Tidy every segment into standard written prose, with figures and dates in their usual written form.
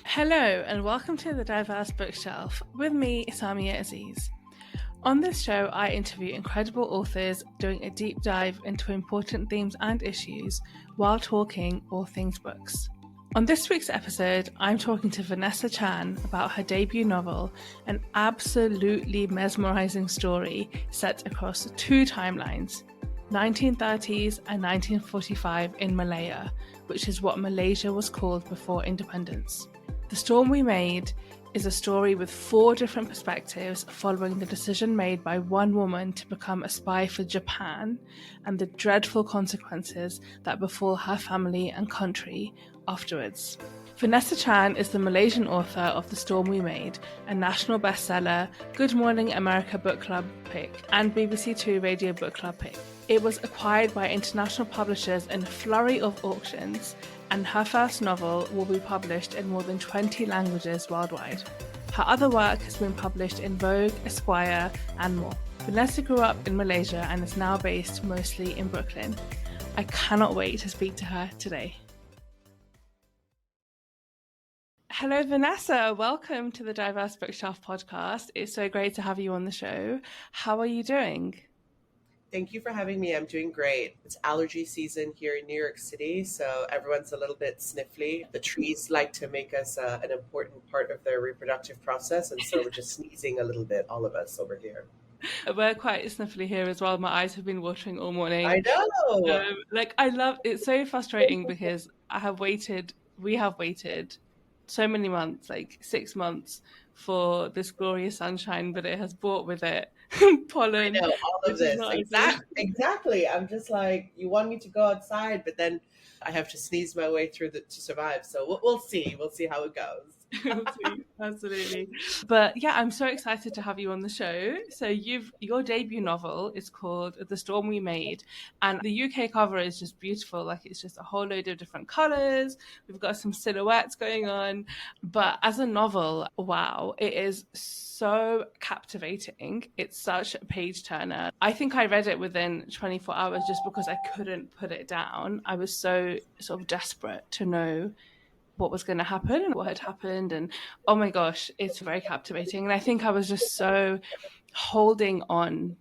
Hello and welcome to the Diverse Bookshelf with me, Samia Aziz. On this show, I interview incredible authors doing a deep dive into important themes and issues while talking all things books. On this week's episode, I'm talking to Vanessa Chan about her debut novel, an absolutely mesmerising story set across two timelines, 1930s and 1945 in Malaya, which is what Malaysia was called before independence. The Storm We Made is a story with four different perspectives following the decision made by one woman to become a spy for Japan and the dreadful consequences that befall her family and country afterwards. Vanessa Chan is the Malaysian author of The Storm We Made, a national bestseller, Good Morning America Book Club pick, and BBC Two Radio Book Club pick. It was acquired by international publishers in a flurry of auctions, and her first novel will be published in more than 20 languages worldwide. Her other work has been published in Vogue, Esquire, and more. Vanessa grew up in Malaysia and is now based mostly in Brooklyn. I cannot wait to speak to her today. Hello, Vanessa. Welcome to the Diverse Bookshelf podcast. It's so great to have you on the show. How are you doing? Thank you for having me. I'm doing great. It's allergy season here in New York City, so everyone's a little bit sniffly. The trees like to make us an important part of their reproductive process, and so we're just sneezing a little bit, all of us over here. We're quite sniffly here as well. My eyes have been watering all morning. I know. I love it's so frustrating because we have waited so many months, like 6 months, for this glorious sunshine, but it has brought with it pollen. I know, all of this. Exactly. I'm just like, you want me to go outside, but then I have to sneeze my way through to survive. So we'll see. We'll see how it goes. Absolutely. But yeah, I'm so excited to have you on the show. So your debut novel is called The Storm We Made, and the UK cover is just beautiful. Like, it's just a whole load of different colors. We've got some silhouettes going on. But as a novel, wow, it is so captivating. It's such a page turner. I think I read it within 24 hours just because I couldn't put it down. I was so sort of desperate to know what was going to happen and what had happened, and oh my gosh, it's very captivating. And I think I was just so holding on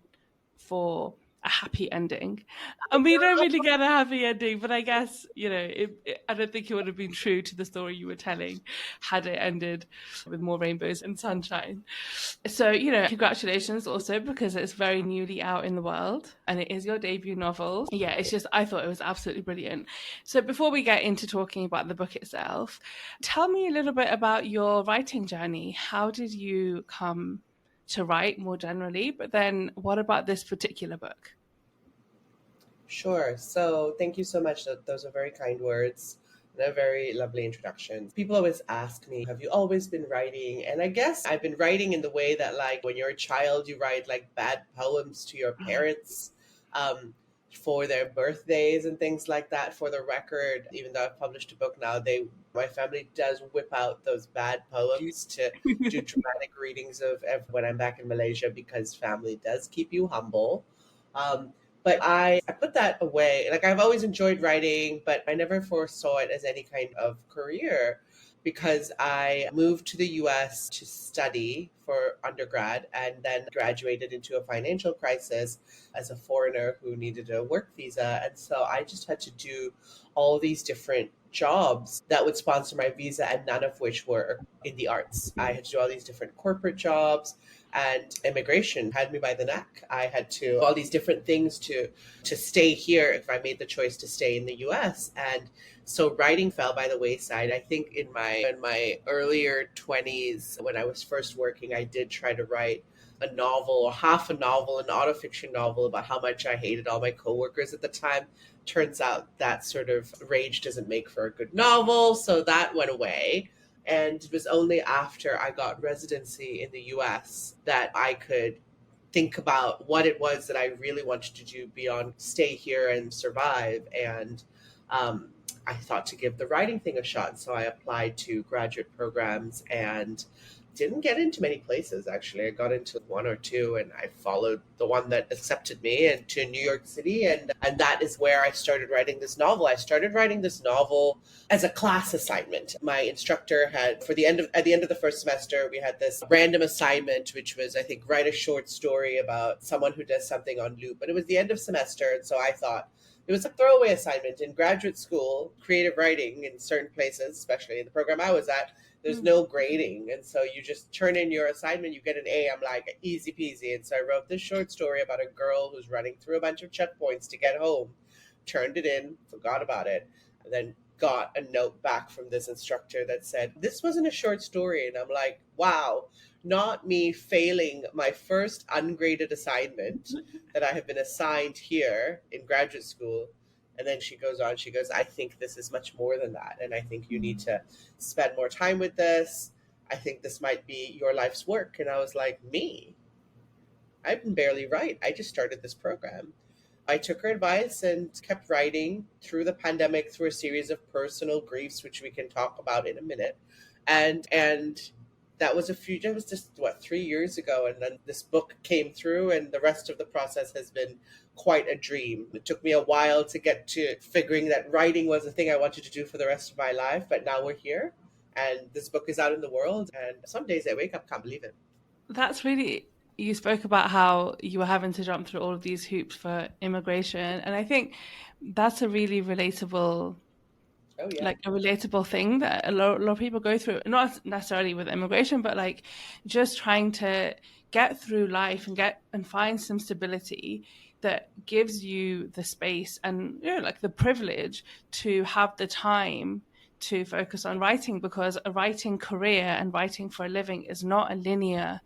for a happy ending, and we don't really get a happy ending, but I guess, I don't think it would have been true to the story you were telling had it ended with more rainbows and sunshine. So, congratulations also, because it's very newly out in the world and it is your debut novel. Yeah, it's just, I thought it was absolutely brilliant. So before we get into talking about the book itself, tell me a little bit about your writing journey. How did you come to write more generally, but then what about this particular book? Sure. So thank you so much. Those are very kind words and a very lovely introduction. People always ask me, have you always been writing? And I guess I've been writing in the way that, like, when you're a child, you write like bad poems to your parents for their birthdays and things like that. For the record, even though I've published a book now, my family does whip out those bad poems to do dramatic readings of when I'm back in Malaysia, because family does keep you humble. But I put that away. Like, I've always enjoyed writing, but I never foresaw it as any kind of career, because I moved to the US to study for undergrad and then graduated into a financial crisis as a foreigner who needed a work visa. And so I just had to do all these different jobs that would sponsor my visa, and none of which were in the arts. I had to do all these different corporate jobs, and immigration had me by the neck. I had to do all these different things to stay here if I made the choice to stay in the US. And so writing fell by the wayside. I think in my earlier 20s, when I was first working, I did try to write a novel or half a novel, an autofiction novel about how much I hated all my coworkers at the time. Turns out that sort of rage doesn't make for a good novel, so that went away. And it was only after I got residency in the US that I could think about what it was that I really wanted to do beyond stay here and survive. And I thought to give the writing thing a shot. So I applied to graduate programs, and didn't get into many places, actually. I got into one or two, and I followed the one that accepted me and to New York City, and that is where I started writing this novel. I started writing this novel as a class assignment. My instructor had, at the end of the first semester, we had this random assignment, which was, I think, write a short story about someone who does something on loop. But it was the end of semester, and so I thought it was a throwaway assignment. In graduate school, creative writing in certain places, especially in the program I was at, there's no grading. And so you just turn in your assignment, you get an A. I'm like, easy peasy. And so I wrote this short story about a girl who's running through a bunch of checkpoints to get home, turned it in, forgot about it, and then got a note back from this instructor that said, this wasn't a short story. And I'm like, wow, not me failing my first ungraded assignment that I have been assigned here in graduate school. And then she goes on, she goes, I think this is much more than that. And I think you need to spend more time with this. I think this might be your life's work. And I was like, me? I can barely write. I just started this program. I took her advice and kept writing through the pandemic, through a series of personal griefs, which we can talk about in a minute. And that was just 3 years ago. And then this book came through, and the rest of the process has been quite a dream. It took me a while to get to figuring that writing was a thing I wanted to do for the rest of my life. But now we're here, and this book is out in the world. And some days I wake up, can't believe it. That's really, you spoke about how you were having to jump through all of these hoops for immigration. And I think that's a really relatable, like a relatable thing that a lot of people go through, not necessarily with immigration, but like just trying to get through life and find some stability that gives you the space and, you know, like the privilege to have the time to focus on writing, because a writing career and writing for a living is not a linear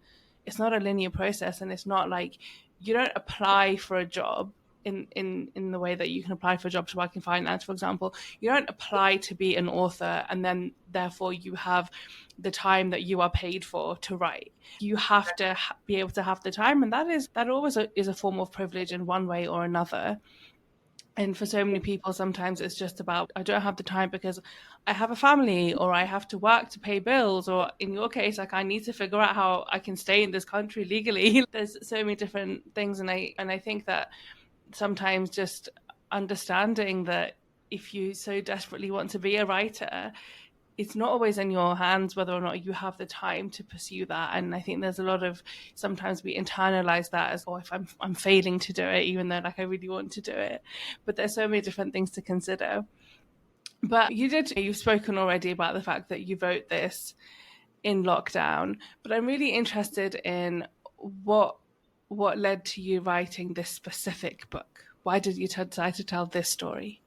process. And it's not like you don't apply for a job in the way that you can apply for a job to work in finance, for example. You don't apply to be an author and then therefore you have the time that you are paid for to write. You have to be able to have the time, and that always is a form of privilege in one way or another. And for so many people, sometimes it's just about, I don't have the time because I have a family, or I have to work to pay bills, or in your case, like, I need to figure out how I can stay in this country legally. There's so many different things. And I think that sometimes just understanding that if you so desperately want to be a writer, it's not always in your hands whether or not you have the time to pursue that. And I think there's a lot of, sometimes we internalize that as, oh, if I'm failing to do it, even though like I really want to do it. But there's so many different things to consider. But you've spoken already about the fact that you wrote this in lockdown, but I'm really interested in what led to you writing this specific book. Why did you decide to tell this story?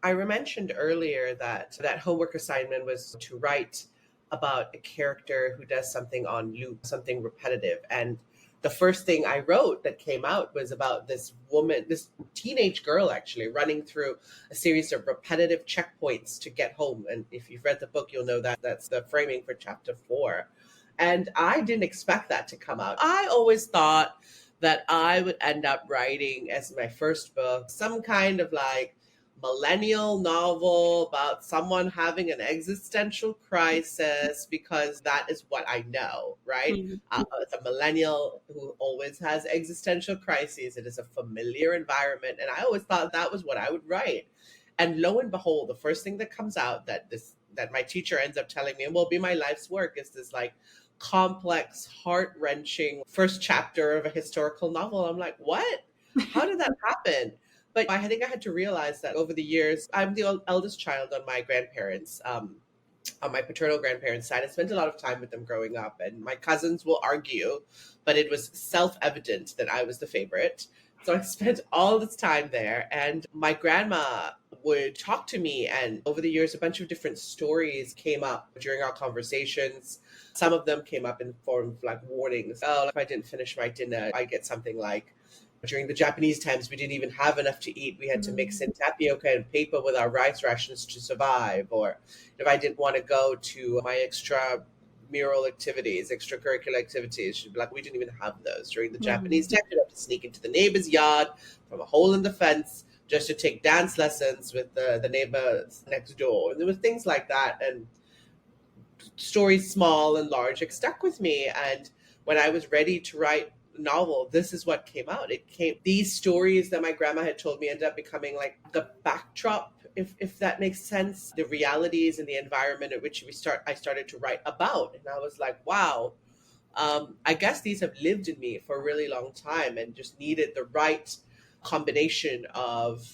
I mentioned earlier that homework assignment was to write about a character who does something on loop, something repetitive. And the first thing I wrote that came out was about this woman, this teenage girl actually, running through a series of repetitive checkpoints to get home. And if you've read the book, you'll know that that's the framing for chapter 4. And I didn't expect that to come out. I always thought that I would end up writing as my first book some kind of like millennial novel about someone having an existential crisis, because that is what I know, right? Mm-hmm. It's a millennial who always has existential crises. It is a familiar environment. And I always thought that was what I would write. And lo and behold, the first thing that comes out that my teacher ends up telling me will be my life's work is this like complex, heart-wrenching first chapter of a historical novel. I'm like, what? How did that happen? But I think I had to realize that over the years, I'm the eldest child on my grandparents, on my paternal grandparents' side. I spent a lot of time with them growing up, and my cousins will argue, but it was self-evident that I was the favorite. So I spent all this time there, and my grandma would talk to me, and over the years, a bunch of different stories came up during our conversations. Some of them came up in form of like warnings. Oh, if I didn't finish my dinner, I get something like, during the Japanese times, we didn't even have enough to eat. We had to mix in tapioca and paper with our rice rations to survive. Or if I didn't want to go to my extramural activities, extracurricular activities, she'd be like, we didn't even have those. During the Japanese time, you'd have to sneak into the neighbor's yard from a hole in the fence just to take dance lessons with the neighbors next door. And there were things like that. And stories small and large stuck with me. And when I was ready to write a novel, this is what came out. These stories that my grandma had told me ended up becoming like the backdrop, if that makes sense, the realities and the environment at which I started to write about. And I was like, wow, I guess these have lived in me for a really long time and just needed the right combination of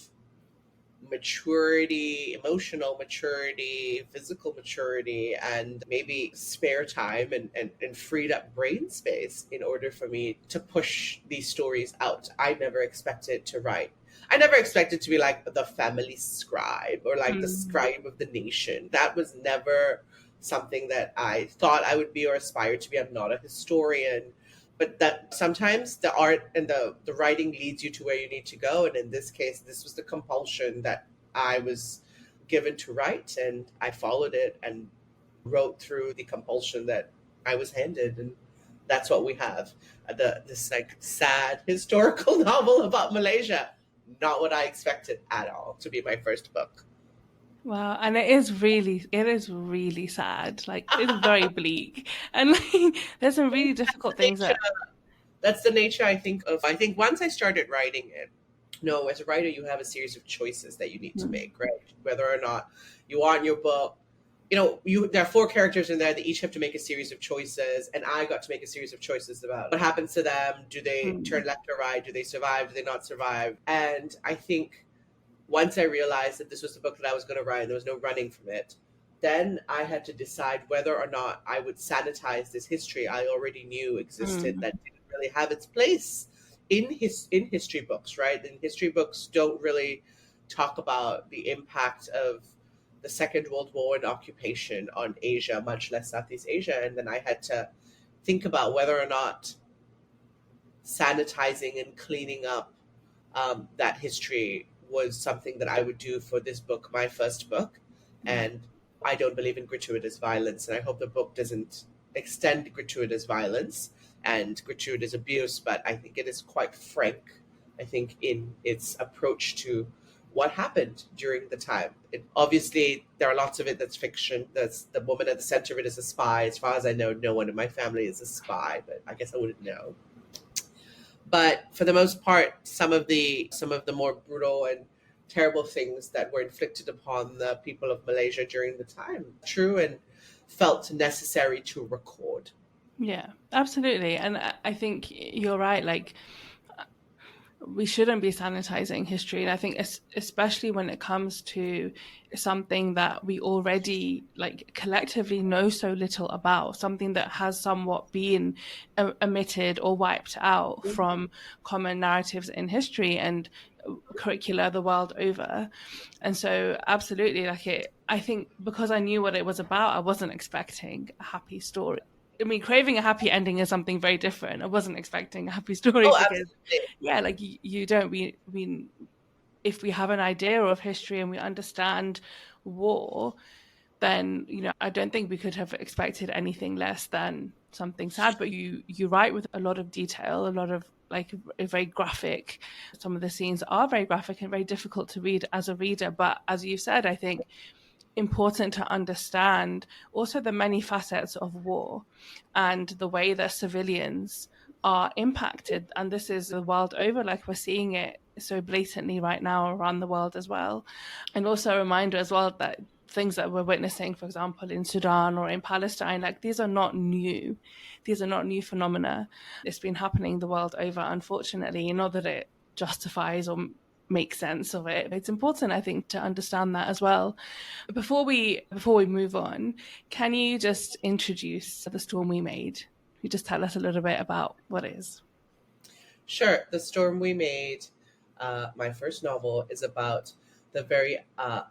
maturity, emotional maturity, physical maturity, and maybe spare time and freed up brain space in order for me to push these stories out. I never expected to write. I never expected to be like the family scribe or like the scribe of the nation. That was never something that I thought I would be or aspired to be. I'm not a historian, but that sometimes the art and the writing leads you to where you need to go. And in this case, this was the compulsion that I was given to write, and I followed it and wrote through the compulsion that I was handed. And that's what we have. This like sad historical novel about Malaysia. Not what I expected at all to be my first book. Wow, and it is really sad. Like it's very bleak, and like there's some really difficult things that. That's the nature I think of. I think once I started writing it, no, as a writer, you have a series of choices that you need to make, right? Whether or not you want your book, there are 4 characters in there that each have to make a series of choices, and I got to make a series of choices about what happens to them. Do they turn left or right? Do they survive? Do they not survive? And I think once I realized that this was the book that I was going to write and there was no running from it, then I had to decide whether or not I would sanitize this history I already knew existed that didn't really have its place in history books, right? And history books don't really talk about the impact of the Second World War and occupation on Asia, much less Southeast Asia. And then I had to think about whether or not sanitizing and cleaning up that history was something that I would do for this book, my first book. And I don't believe in gratuitous violence, and I hope the book doesn't extend gratuitous violence and gratuitous abuse, but I think it is quite frank, I think, in its approach to what happened during the time. Obviously, there are lots of it that's fiction. That's the woman at the center of it is a spy. As far as I know, no one in my family is a spy, but I guess I wouldn't know. But for the most part, some of the more brutal and terrible things that were inflicted upon the people of Malaysia during the time, true and felt necessary to record. Yeah, absolutely. And I think you're right. Like, we shouldn't be sanitizing history. And I think especially when it comes to something that we already like collectively know so little about, something that has somewhat been omitted or wiped out from common narratives in history and curricula the world over. And so absolutely, I think because I knew what it was about, I wasn't expecting a happy story. I mean, craving a happy ending is something very different. I wasn't expecting a happy story because, absolutely. Yeah, like you don't. We if we have an idea of history and we understand war, then I don't think we could have expected anything less than something sad. But you write with a lot of detail, a lot of like very graphic. Some of the scenes are very graphic and very difficult to read as a reader. But as you said, I think important to understand also the many facets of war and the way that civilians are impacted. And this is the world over, like we're seeing it so blatantly right now around the world as well. And also a reminder as well that things that we're witnessing, for example, in Sudan or in Palestine, like these are not new. These are not new phenomena. It's been happening the world over, unfortunately. Not that it justifies or make sense of it. It's important, I think, to understand that as well. Before we move on, can you just introduce The Storm We Made? You just tell us a little bit about what it is. Sure. The Storm We Made, my first novel, is about the very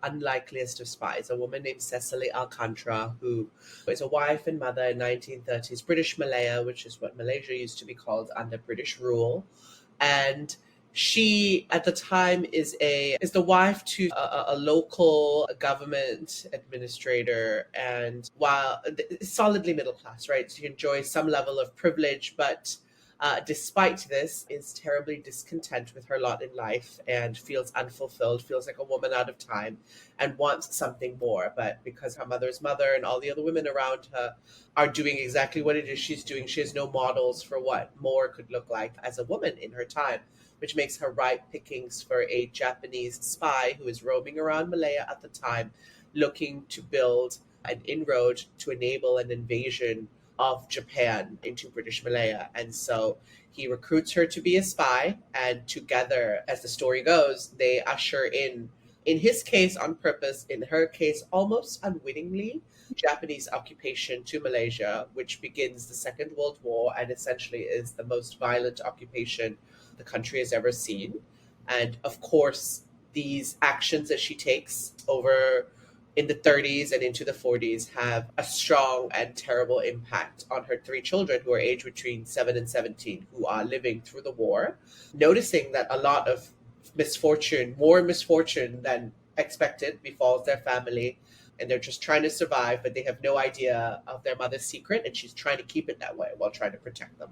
unlikeliest of spies, a woman named Cecily Alcantara, who is a wife and mother in 1930s British Malaya, which is what Malaysia used to be called under British rule. And she, at the time, is the wife to a local government administrator, and while solidly middle class, right? She enjoys some level of privilege, but despite this, is terribly discontent with her lot in life and feels unfulfilled, feels like a woman out of time, and wants something more. But because her mother's mother and all the other women around her are doing exactly what it is she's doing, she has no models for what more could look like as a woman in her time, which makes her ripe pickings for a Japanese spy who is roaming around Malaya at the time, looking to build an inroad to enable an invasion of Japan into British Malaya. And so he recruits her to be a spy, and together, as the story goes, they usher in his case on purpose, in her case almost unwittingly, Japanese occupation to Malaysia, which begins the Second World War and essentially is the most violent occupation the country has ever seen. And of course, these actions that she takes over in the 30s and into the 40s have a strong and terrible impact on her three children, who are aged between 7 and 17, who are living through the war, noticing that a lot of misfortune, more misfortune than expected, befalls their family. And they're just trying to survive, but they have no idea of their mother's secret, and she's trying to keep it that way while trying to protect them.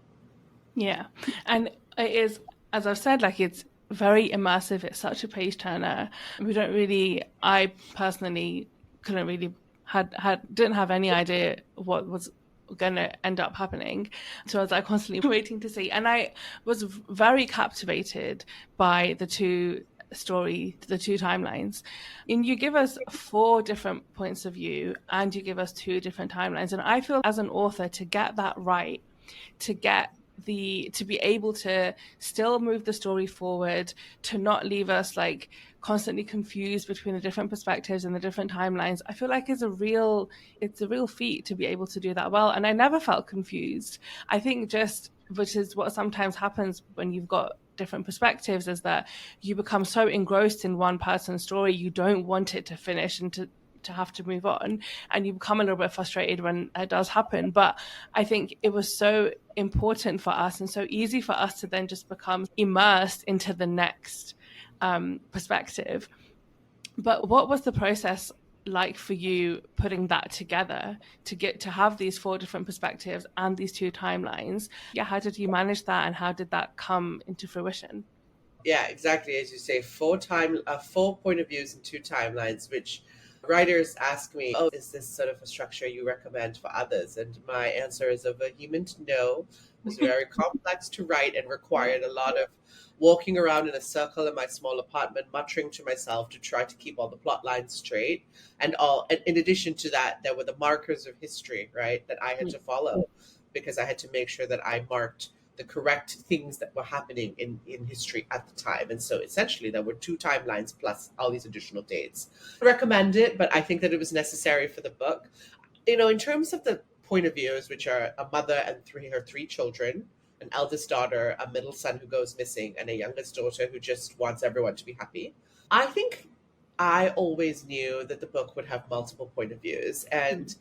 Yeah. And it is, as I've said, like, it's very immersive. It's such a page turner. I personally couldn't really, didn't have any idea what was going to end up happening. So I was like constantly waiting to see. And I was very captivated by the two timelines. And you give us 4 different points of view, and you give us 2 different timelines. And I feel as an author, to get that right, to be able to still move the story forward, to not leave us like constantly confused between the different perspectives and the different timelines, I feel like it's a real feat to be able to do that well. And I never felt confused. I think which is what sometimes happens when you've got different perspectives, is that you become so engrossed in one person's story, you don't want it to finish and to have to move on, and you become a little bit frustrated when it does happen. But I think it was so important for us and so easy for us to then just become immersed into the next perspective. But what was the process like for you putting that together, to get to have these 4 different perspectives and these 2 timelines? Yeah, how did you manage that, and how did that come into fruition? Yeah, exactly. As you say, 4 point of views and 2 timelines, which writers ask me, oh, is this sort of a structure you recommend for others? And my answer is a vehement no. It was very complex to write and required a lot of walking around in a circle in my small apartment, muttering to myself to try to keep all the plot lines straight. And in addition to that, there were the markers of history, right, that I had to follow, because I had to make sure that I marked the correct things that were happening in history at the time. And so essentially there were 2 timelines plus all these additional dates. I recommend it, but I think that it was necessary for the book. In terms of the point of views, which are a mother and her 3 children, an eldest daughter, a middle son who goes missing, and a youngest daughter who just wants everyone to be happy. I think I always knew that the book would have multiple point of views. And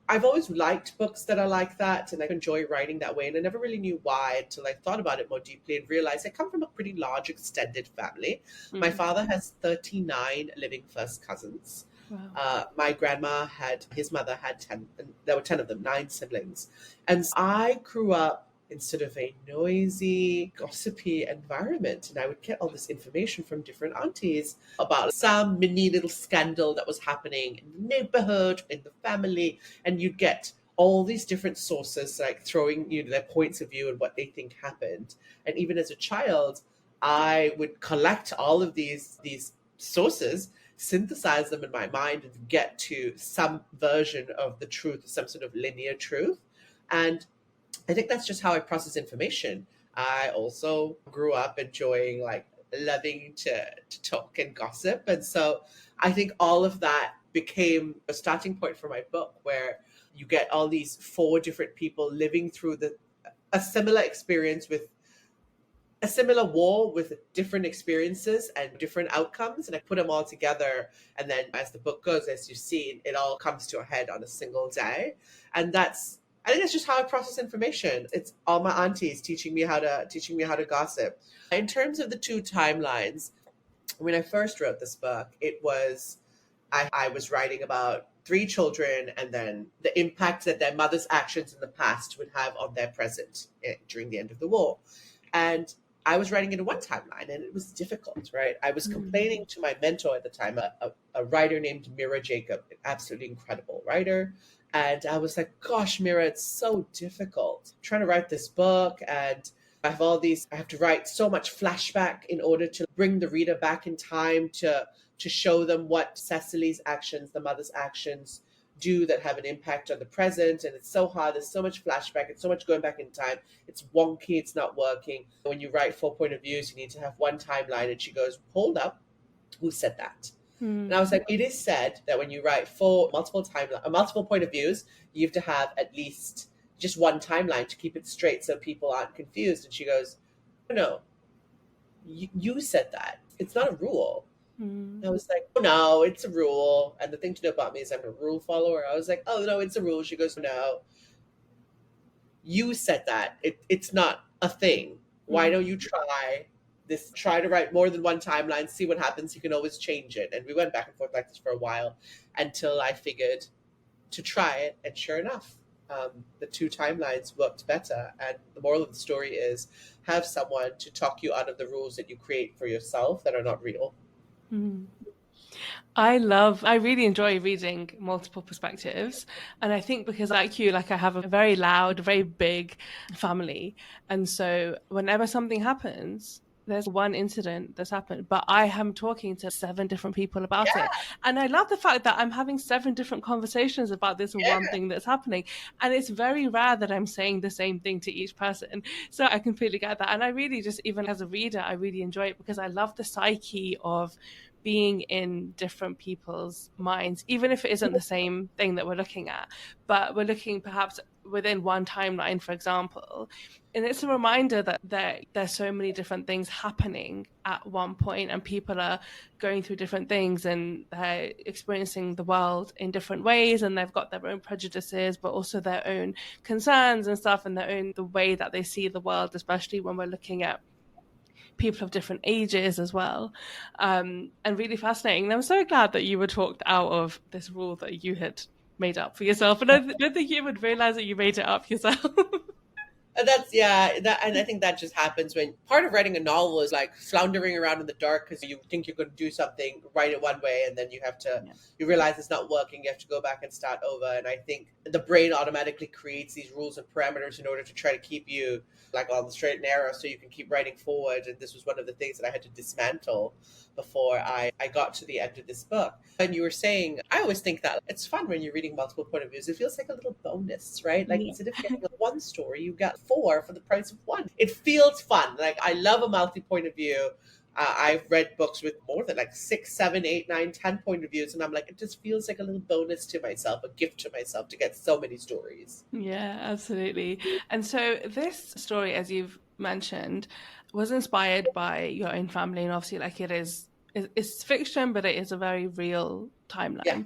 I've always liked books that are like that, and I enjoy writing that way. And I never really knew why until I thought about it more deeply and realized I come from a pretty large extended family. My father has 39 living first cousins. Wow. My grandma his mother had 10, and there were 10 of them, 9 siblings. And I grew up in sort of a noisy, gossipy environment. And I would get all this information from different aunties about some mini little scandal that was happening in the neighborhood, in the family. And you'd get all these different sources, like throwing their points of view and what they think happened. And even as a child, I would collect all of these sources, synthesize them in my mind, and get to some version of the truth, some sort of linear truth. And I think that's just how I process information. I also grew up enjoying, loving to talk and gossip. And so I think all of that became a starting point for my book, where you get all these 4 different people living through a similar experience, with a similar war, with different experiences and different outcomes. And I put them all together. And then as the book goes, as you see, it all comes to a head on a single day. And I think that's just how I process information. It's all my aunties teaching me how to gossip. In terms of the 2 timelines, when I first wrote this book, I was writing about three children and then the impact that their mother's actions in the past would have on their present during the end of the war. And I was writing it in one timeline and it was difficult, right? I was complaining to my mentor at the time, a writer named Mira Jacob, an absolutely incredible writer. And I was like, gosh, Mira, it's so difficult trying to write this book. And I have to write so much flashback in order to bring the reader back in time to show them what Cecily's actions, the mother's actions, do that have an impact on the present. And it's so hard. There's so much flashback. It's so much going back in time. It's wonky. It's not working. When you write 4 point of views, you need to have one timeline. And she goes, hold up. Who said that? And I was like, it is said that when you write multiple point of views, you have to have at least just one timeline to keep it straight so people aren't confused. And she goes, no, you said that. It's not a rule. I was like, oh, no, it's a rule. And the thing to know about me is I'm a rule follower. I was like, oh, no, it's a rule. She goes, no, you said that. It's not a thing. Why don't you try to write more than one timeline, see what happens. You can always change it. And we went back and forth like this for a while until I figured to try it. And sure enough, the 2 timelines worked better. And the moral of the story is have someone to talk you out of the rules that you create for yourself that are not real. I really enjoy reading multiple perspectives. And I think because like you, I have a very loud, very big family. And so whenever something happens, there's one incident that's happened, but I am talking to 7 different people about it. And I love the fact that I'm having 7 different conversations about this one thing that's happening. And it's very rare that I'm saying the same thing to each person. So I completely get that. And I really just, even as a reader, I really enjoy it because I love the psyche of being in different people's minds, even if it isn't the same thing that we're looking at, but we're looking perhaps within one timeline, for example. And it's a reminder that there's so many different things happening at one point, and people are going through different things and they're experiencing the world in different ways, and they've got their own prejudices, but also their own concerns and stuff, and the way that they see the world, especially when we're looking at people of different ages as well, and really fascinating. And I'm so glad that you were talked out of this rule that you had made up for yourself, and I don't think you would realize that you made it up yourself. And and I think that just happens when part of writing a novel is like floundering around in the dark because you think you're going to do something, write it one way, and then you realize it's not working. You have to go back and start over. And I think the brain automatically creates these rules and parameters in order to try to keep you on the straight and narrow so you can keep writing forward. And this was one of the things that I had to dismantle before I got to the end of this book. And you were saying, I always think that it's fun when you're reading multiple point of views. It feels like a little bonus, right? Instead of getting one story, you got 4 for the price of 1. It feels fun. I love a multi-point of view. I've read books with more than 6, 7, 8, 9, 10 point of views. And I'm like, it just feels like a little bonus to myself, a gift to myself to get so many stories. Yeah, absolutely. And so this story, as you've mentioned, was inspired by your own family. And obviously it's fiction, but it is a very real timeline. Yeah.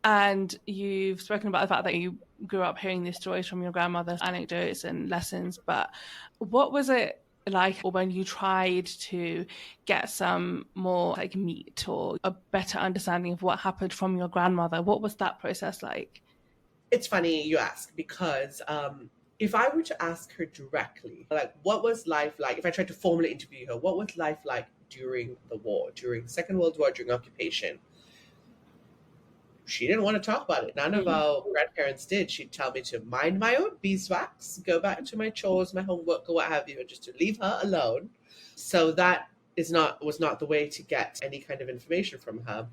And you've spoken about the fact that you grew up hearing these stories from your grandmother's anecdotes and lessons. But what was it like when you tried to get some more meat or a better understanding of what happened from your grandmother? What was that process like? It's funny you ask because if I were to ask her directly, what was life like? If I tried to formally interview her, what was life like during the war, during the Second World War, during occupation? She didn't want to talk about it. None of our grandparents did. She'd tell me to mind my own beeswax, go back to my chores, my homework, or what have you, and just to leave her alone. So that was not the way to get any kind of information from her.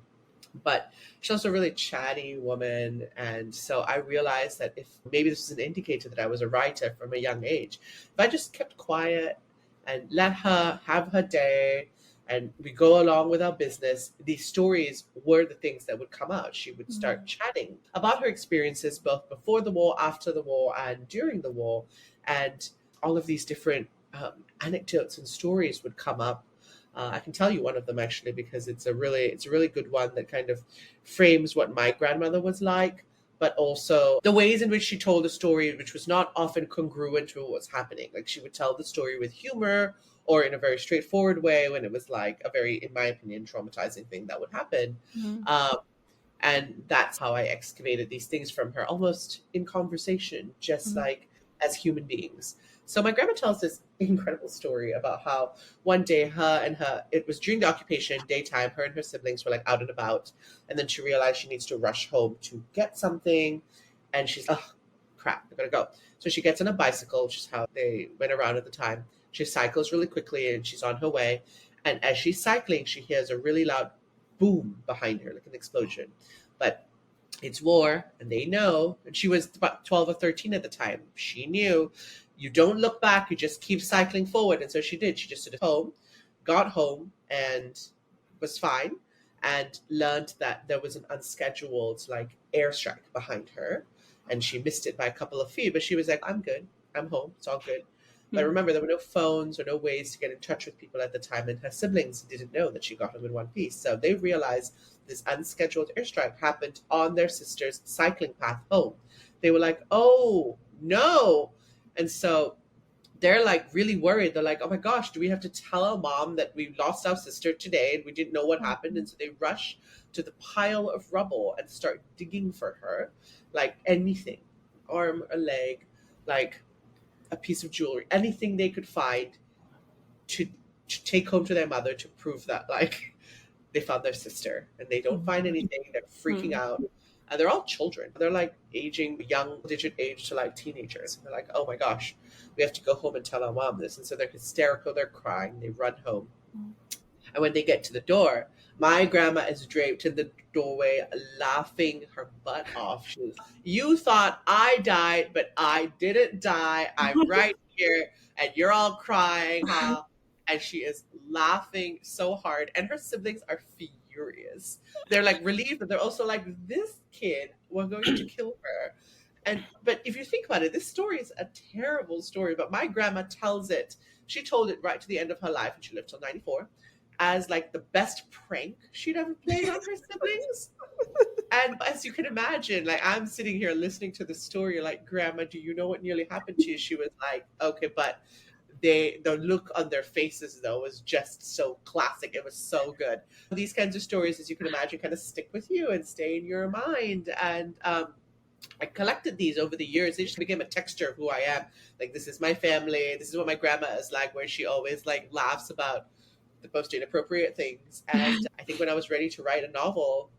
But she's also a really chatty woman. And so I realized that if maybe this was an indicator that I was a writer from a young age, if I just kept quiet and let her have her day and we go along with our business, these stories were the things that would come out. She would start chatting about her experiences, both before the war, after the war, and during the war. And all of these different anecdotes and stories would come up. I can tell you one of them actually, because it's a really good one that kind of frames what my grandmother was like, but also the ways in which she told a story, which was not often congruent to what was happening. She would tell the story with humor or in a very straightforward way when it was a very, in my opinion, traumatizing thing that would happen. And that's how I excavated these things from her, almost in conversation, just Mm. like as human beings. So my grandma tells this incredible story about how one day it was during the occupation, daytime, her and her siblings were like out and about. And then she realized she needs to rush home to get something. And she's, oh, crap, I gotta go. So she gets on a bicycle, which is how they went around at the time. She cycles really quickly and she's on her way. And as she's cycling, she hears a really loud boom behind her, like an explosion. But it's war, and they know. And she was about 12 or 13 at the time. She knew you don't look back, you just keep cycling forward. And so she did. She just stood at home, got home, and was fine, and learned that there was an unscheduled like airstrike behind her. And she missed it by a couple of feet, but she was like, I'm good. I'm home. It's all good. But Mm. remember, there were no phones or no ways to get in touch with people at the time, and her siblings didn't know that she got home in one piece. So they realized this unscheduled airstrike happened on their sister's cycling path home. They were like, oh, no. And so they're like really worried. They're like, oh my gosh, do we have to tell our mom that we lost our sister today and we didn't know what happened? And so they rush to the pile of rubble and start digging for her, like anything, arm, a leg, like a piece of jewelry, anything they could find to to take home to their mother to prove that like they found their sister. And they don't find anything. They're freaking Mm. out. And they're all children. They're like aging young digit age to like teenagers. They're like, oh my gosh, we have to go home and tell our mom this. And so they're hysterical. They're crying. They run home. And when they get to the door, my grandma is draped in the doorway, laughing her butt off. She was, you thought I died, but I didn't die. I'm right here, and you're all crying, huh? And she is laughing so hard, and her siblings are furious. They're like relieved, but they're also like, this kid, we're going to kill her. And but if you think about it, this story is a terrible story, but my grandma tells it. She told it right to the end of her life, and she lived till 94, as like the best prank she'd ever played on her siblings. And as you can imagine, like I'm sitting here listening to the story, like, Grandma, do you know what nearly happened to you? She was like, okay, but the look on their faces though was just so classic. It was so good. These kinds of stories, as you can imagine, kind of stick with you and stay in your mind. And I collected these over the years. They just became a texture of who I am. Like, this is my family. This is what my grandma is like, where she always like laughs about the most inappropriate things. And I think when I was ready to write a novel,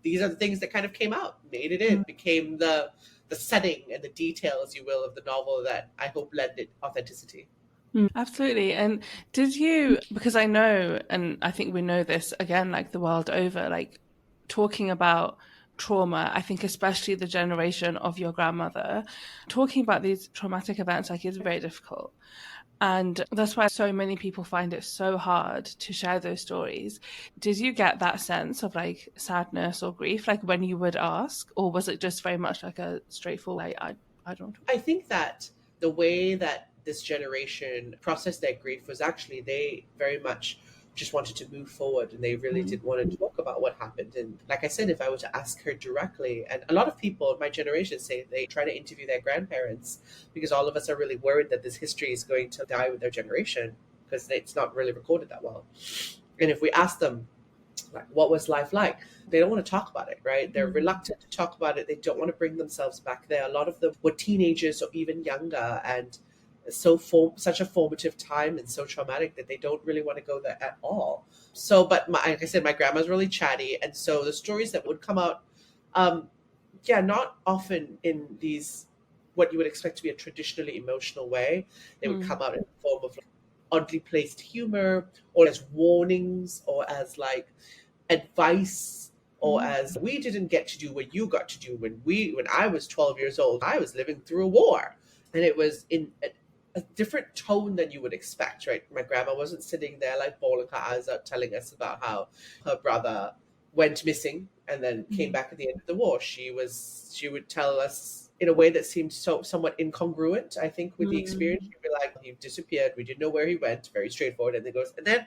these are the things that kind of came out, made it in, became the setting and the detail, as you will, of the novel that I hope lend it authenticity. Absolutely. And did you, because I know, and I think we know this again, like the world over, like talking about trauma, I think especially the generation of your grandmother, talking about these traumatic events, like is very difficult. And that's why so many people find it so hard to share those stories. Did you get that sense of like sadness or grief, like when you would ask, or was it just very much like a straightforward, I don't. I think that the way that this generation processed their grief was actually they very much just wanted to move forward, and they really did want to talk about what happened. And like I said, if I were to ask her directly, and a lot of people in my generation say they try to interview their grandparents because all of us are really worried that this history is going to die with their generation because it's not really recorded that well. And if we ask them, like, what was life like, they don't want to talk about it, right? They're reluctant to talk about it. They don't want to bring themselves back there. A lot of them were teenagers or even younger, and such a formative time and so traumatic that they don't really want to go there at all. So, but like I said, my grandma's really chatty, and so the stories that would come out, yeah, not often in these what you would expect to be a traditionally emotional way. They would come out in the form of like oddly placed humor, or as warnings, or as like advice, or as, we didn't get to do what you got to do when I was 12 years old. I was living through a war. And it was in a different tone than you would expect, right? My grandma wasn't sitting there like bawling her eyes out telling us about how her brother went missing and then came back at the end of the war. She would tell us in a way that seemed so somewhat incongruent, I think, with the experience. She'd be like, he disappeared, we didn't know where he went, very straightforward. And then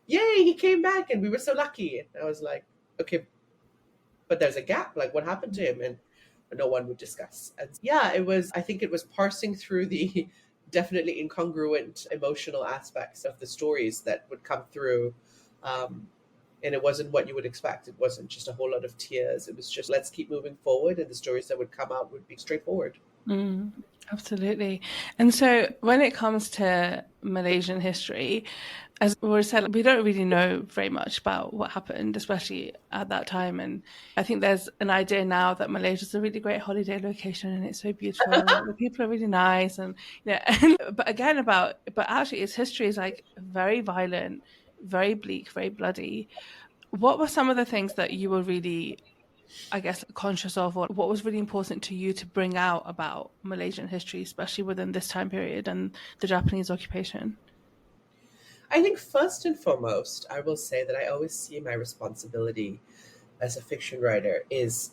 yay, he came back and we were so lucky. And I was like, okay, but there's a gap, like what happened to him? And no one would discuss. And yeah, I think it was parsing through the definitely incongruent emotional aspects of the stories that would come through, And it wasn't what you would expect. It wasn't just a whole lot of tears. It was just, let's keep moving forward, and the stories that would come out would be straightforward. Mm, absolutely. And so when it comes to Malaysian history, as we said, we don't really know very much about what happened, especially at that time. And I think there's an idea now that Malaysia is a really great holiday location and it's so beautiful. And the people are really nice. And but again, but actually its history is like very violent, very bleak, very bloody. What were some of the things that you were really, I guess, conscious of, or what was really important to you to bring out about Malaysian history, especially within this time period and the Japanese occupation? I think first and foremost, I will say that I always see my responsibility as a fiction writer is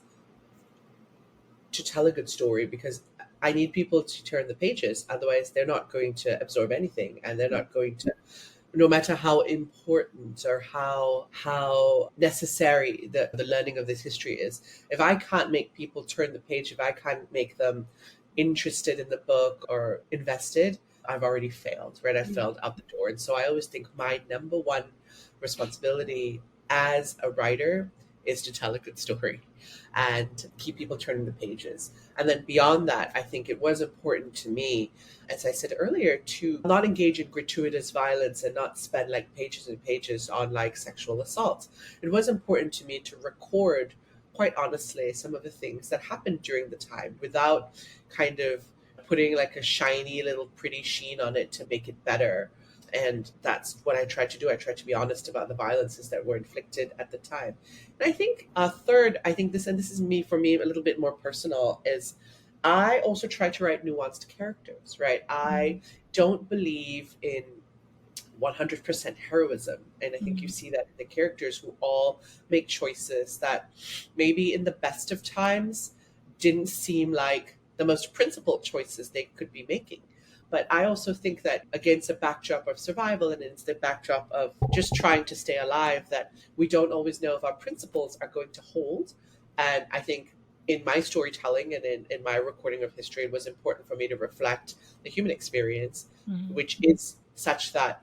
to tell a good story, because I need people to turn the pages. Otherwise, they're not going to absorb anything, and they're not going to, no matter how important or how necessary the learning of this history is. If I can't make people turn the page, if I can't make them interested in the book or invested, I've already failed, right? I failed out the door. And so I always think my number one responsibility as a writer is to tell a good story and keep people turning the pages. And then beyond that, I think it was important to me, as I said earlier, to not engage in gratuitous violence and not spend like pages and pages on like sexual assault. It was important to me to record, quite honestly, some of the things that happened during the time without kind of putting like a shiny little pretty sheen on it to make it better. And that's what I tried to do. I tried to be honest about the violences that were inflicted at the time. And I think third, I think this, and this is me, for me, a little bit more personal, is I also try to write nuanced characters, right? I don't believe in 100% heroism. And I think you see that in the characters who all make choices that maybe in the best of times didn't seem like the most principled choices they could be making. But I also think that against a backdrop of survival and against the backdrop of just trying to stay alive, that we don't always know if our principles are going to hold. And I think in my storytelling and in my recording of history, it was important for me to reflect the human experience, which is such that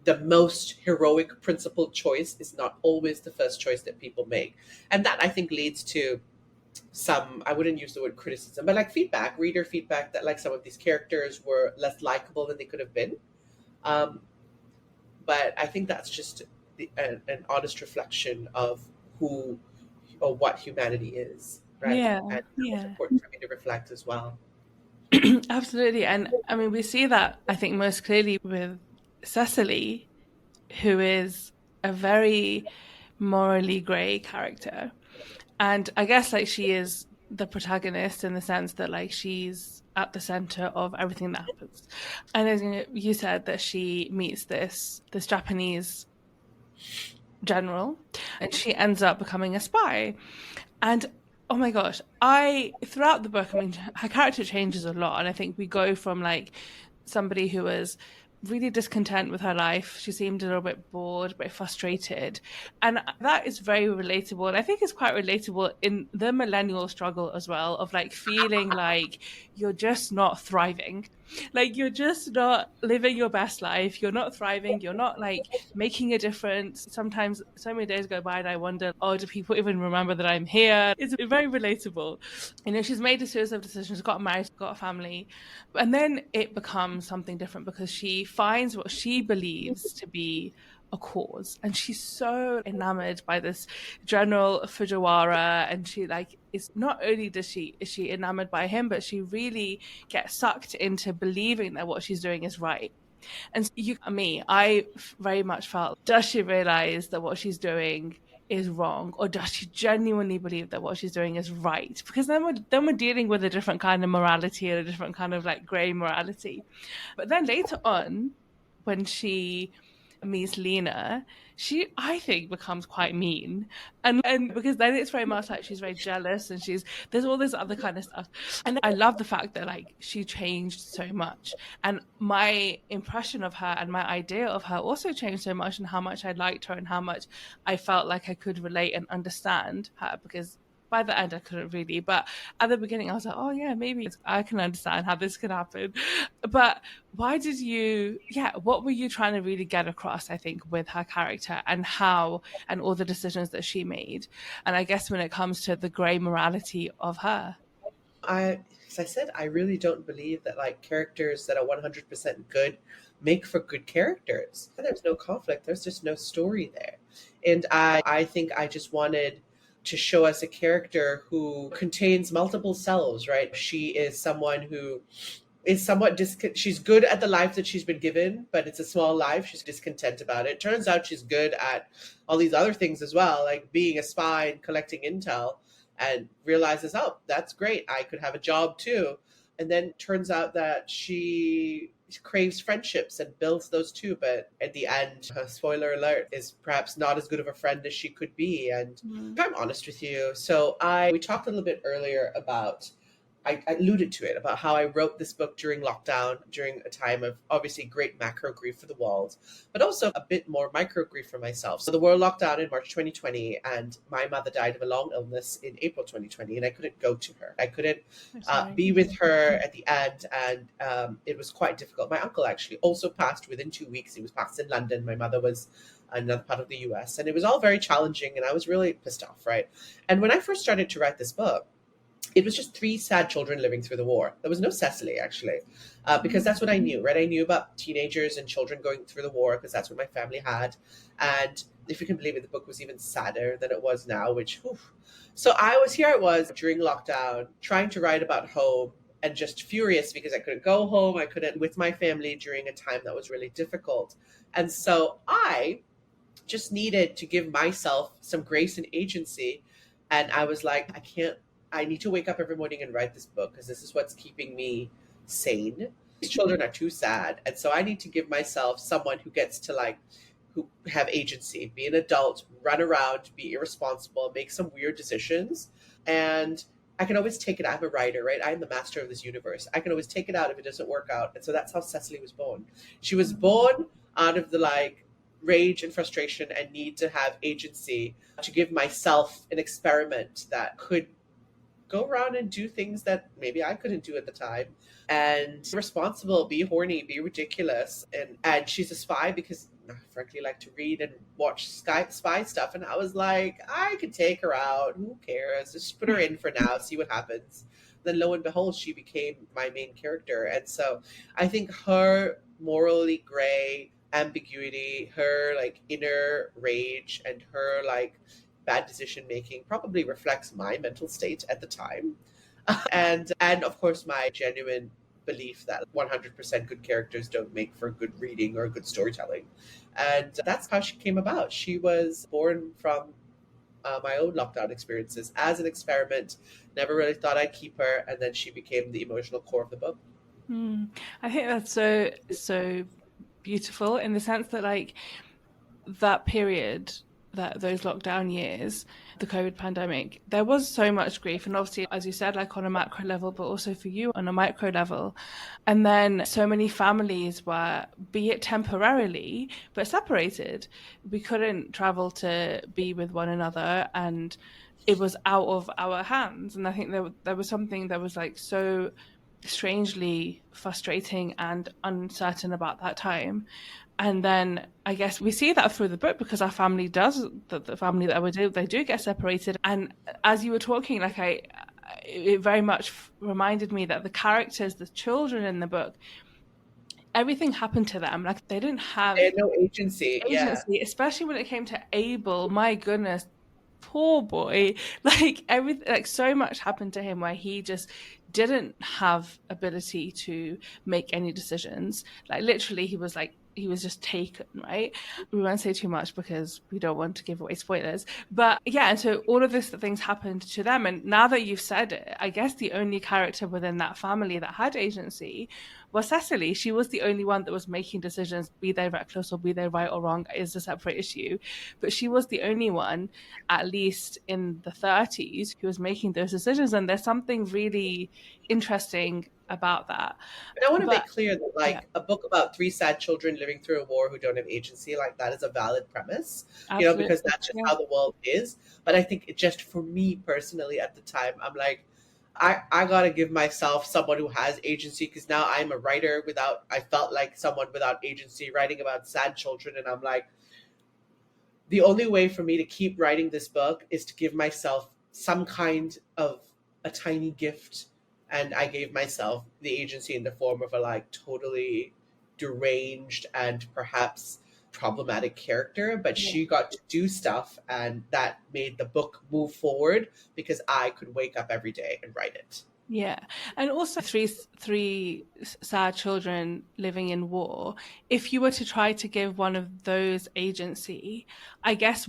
the most heroic principled choice is not always the first choice that people make. And that, I think, leads to some, I wouldn't use the word criticism, but like feedback, reader feedback, that like some of these characters were less likable than they could have been. But I think that's just an honest reflection of who or what humanity is, right? Yeah, And that was yeah. important for me to reflect as well. Absolutely. And I mean, we see that, I think, most clearly with Cecily, who is a very morally grey character. And I guess like she is the protagonist in the sense that like she's at the center of everything that happens. And as you said, that she meets this Japanese general and she ends up becoming a spy. And oh my gosh, throughout the book, I mean, her character changes a lot. And I think we go from like somebody who was really discontent with her life. She seemed a little bit bored, a bit frustrated. And that is very relatable. And I think it's quite relatable in the millennial struggle as well, of like feeling like you're just not thriving. Like you're just not living your best life. You're not thriving. You're not like making a difference. Sometimes so many days go by and I wonder, oh, do people even remember that I'm here? It's very relatable. You know, she's made a series of decisions, got married, got a family. And then it becomes something different because she finds what she believes to be a cause, and she's so enamored by this General Fujiwara, and she like is not only is she enamored by him, but she really gets sucked into believing that what she's doing is right. And I very much felt, does she realize that what she's doing is wrong, or does she genuinely believe that what she's doing is right? Because then we're dealing with a different kind of morality and a different kind of like grey morality. But then later on, when she meets Lena, she, I think, becomes quite mean, and because then it's very much like she's very jealous and there's all this other kind of stuff. And I love the fact that like she changed so much, and my impression of her and my idea of her also changed so much, and how much I liked her and how much I felt like I could relate and understand her, because by the end I couldn't really, but at the beginning I was like, oh yeah, maybe I can understand how this could happen. But why did you, yeah, what were you trying to really get across, I think, with her character and how, and all the decisions that she made? And I guess when it comes to the grey morality of her. As I said, I really don't believe that like characters that are 100% good make for good characters. There's no conflict. There's just no story there. And I think I just wanted to show us a character who contains multiple selves, right? She is someone who is somewhat she's good at the life that she's been given, but it's a small life. She's discontent about it. Turns out she's good at all these other things as well, like being a spy and collecting intel, and realizes, oh, that's great, I could have a job too. And then turns out that she craves friendships and builds those too, but at the end, spoiler alert, is perhaps not as good of a friend as she could be. And if I'm honest with you, so we talked a little bit earlier about, I alluded to it, about how I wrote this book during lockdown, during a time of obviously great macro grief for the world, but also a bit more micro grief for myself. So the world locked down in March 2020, and my mother died of a long illness in April 2020, and I couldn't go to her. I couldn't be with her at the end, and it was quite difficult. My uncle actually also passed within 2 weeks. He was passed in London. My mother was in another part of the US, and it was all very challenging, and I was really pissed off, right? And when I first started to write this book, it was just 3 sad children living through the war. There was no Cecily, actually, because that's what I knew, right? I knew about teenagers and children going through the war because that's what my family had. And if you can believe it, the book was even sadder than it was now, which, whew. So I was during lockdown trying to write about home and just furious because I couldn't go home. I couldn't with my family during a time that was really difficult. And so I just needed to give myself some grace and agency. And I was like, I need to wake up every morning and write this book because this is what's keeping me sane. These children are too sad. And so I need to give myself someone who gets to who have agency, be an adult, run around, be irresponsible, make some weird decisions. And I can always take it. I'm a writer, right? I'm the master of this universe. I can always take it out if it doesn't work out. And so that's how Cecily was born. She was born out of the rage and frustration and need to have agency to give myself an experiment that could go around and do things that maybe I couldn't do at the time. And responsible, be horny, be ridiculous. And she's a spy because I frankly like to read and watch spy stuff. And I was like, I could take her out. Who cares? Just put her in for now, see what happens. Then lo and behold, she became my main character. And so I think her morally gray ambiguity, her inner rage, and her bad decision making probably reflects my mental state at the time. And of course my genuine belief that 100% good characters don't make for good reading or good storytelling. And that's how she came about. She was born from my own lockdown experiences as an experiment. Never really thought I'd keep her, and then she became the emotional core of the book. I think that's so beautiful in the sense that that period, those lockdown years, the COVID pandemic, there was so much grief, and obviously, as you said, on a macro level, but also for you on a micro level. And then so many families were, be it temporarily, but separated. We couldn't travel to be with one another, and it was out of our hands. And I think there was something that was so strangely frustrating and uncertain about that time. And then I guess we see that through the book because our family does, the family that we do, they do get separated. And as you were talking, it very much reminded me that the characters, the children in the book, everything happened to them. They didn't have... They had no agency. Yeah. Especially when it came to Abel. My goodness, poor boy. Everything, so much happened to him where he just didn't have ability to make any decisions. Literally, he was just taken, right? We won't say too much because we don't want to give away spoilers. But yeah, and so all of these things happened to them. And now that you've said it, I guess the only character within that family that had agency was Cecily. She was the only one that was making decisions, be they reckless or be they right or wrong is a separate issue. But she was the only one, at least in the 30s, who was making those decisions. And there's something really interesting about that. And I want to But make clear that, yeah, like, a book about three sad children living through a war who don't have agency, like, that is a valid premise, because absolutely. that's just Yeah. how the world is. But I think it just for me personally at the time, I'm like, I gotta give myself someone who has agency, because now I'm a writer without, I felt like someone without agency writing about sad children. And I'm like, the only way for me to keep writing this book is to give myself some kind of a tiny gift. And I gave myself the agency in the form of a, like, totally deranged and perhaps problematic character, but Yeah. she got to do stuff, and that made the book move forward because I could wake up every day and write it. Yeah, and also three sad children living in war. If you were to try to give one of those agency, I guess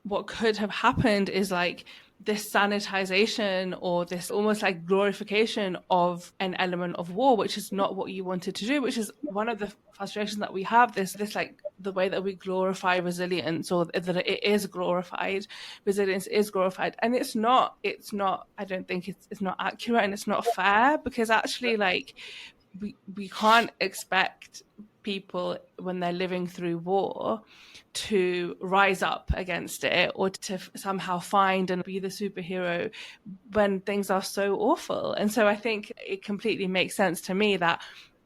what could have happened is like this sanitization or this almost like glorification of an element of war, which is not what you wanted to do, which is one of the frustrations that we have, this like the way that we glorify resilience, or that it is glorified. Resilience is glorified, and it's not I don't think it's not accurate, and it's not fair, because actually, like, we can't expect people when they're living through war to rise up against it, or to somehow find and be the superhero when things are so awful. And so I think it completely makes sense to me that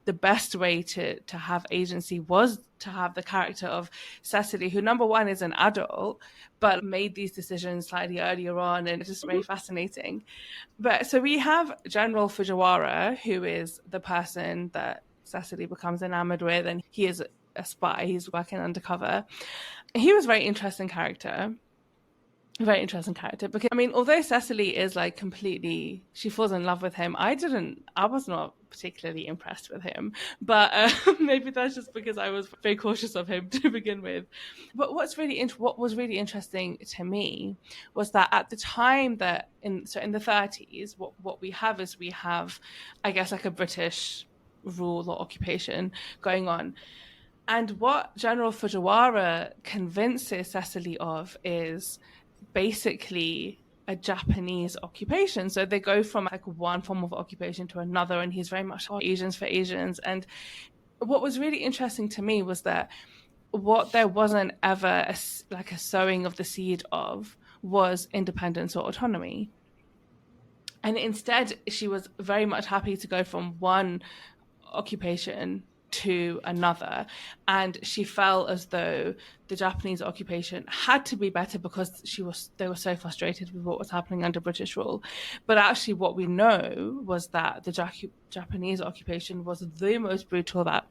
the best way to have agency was to have the character of Cecily, who, number one, is an adult but made these decisions slightly earlier on, and it's just very fascinating. But so we have General Fujiwara, who is the person that Cecily becomes enamored with, and he is a spy. He's working undercover. He was a very interesting character, because I mean, although Cecily is like completely, she falls in love with him, I was not particularly impressed with him, but maybe that's just because I was very cautious of him to begin with. But what was really interesting to me was that at the time that in the 30s, what we have is, we have, I guess, like a British rule or occupation going on. And what General Fujiwara convinces Cecily of is basically a Japanese occupation. So they go from like one form of occupation to another, and he's very much Asians for Asians. And what was really interesting to me was that what there wasn't ever like a sowing of the seed of was independence or autonomy. And instead, she was very much happy to go from one occupation to another, and she felt as though the Japanese occupation had to be better because they were so frustrated with what was happening under British rule. But actually, what we know was that the Japanese occupation was the most brutal that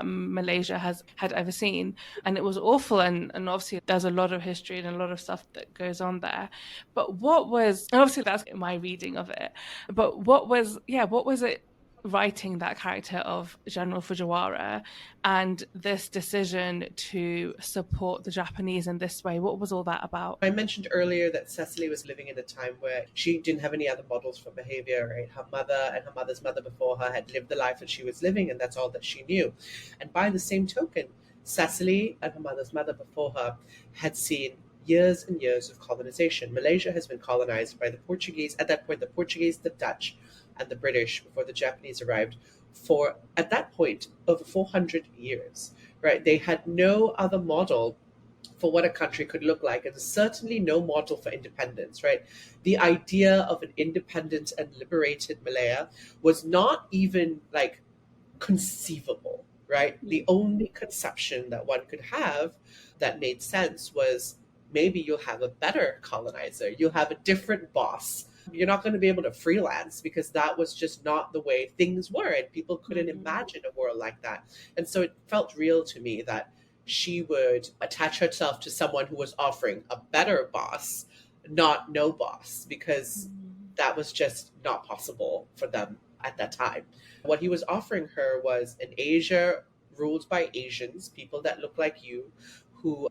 Malaysia had ever seen, and it was awful. And obviously, there's a lot of history and a lot of stuff that goes on there. But and obviously that's my reading of it. But what was it writing that character of General Fujiwara and this decision to support the Japanese in this way? What was all that about? I mentioned earlier that Cecily was living in a time where she didn't have any other models for behavior, right? Her mother and her mother's mother before her had lived the life that she was living, and that's all that she knew. And by the same token, Cecily and her mother's mother before her had seen years and years of colonization. Malaysia has been colonized by the Portuguese. At that point, the Portuguese, the Dutch, and the British, before the Japanese arrived, for, at that point, over 400 years, right? They had no other model for what a country could look like, and certainly no model for independence, right? The idea of an independent and liberated Malaya was not even like conceivable, right? The only conception that one could have that made sense was, maybe you'll have a better colonizer, you'll have a different boss. You're not going to be able to freelance, because that was just not the way things were, and people couldn't imagine a world like that. And so it felt real to me that she would attach herself to someone who was offering a better boss, not no boss, because that was just not possible for them at that time. What he was offering her was an Asia ruled by Asians, people that look like you, who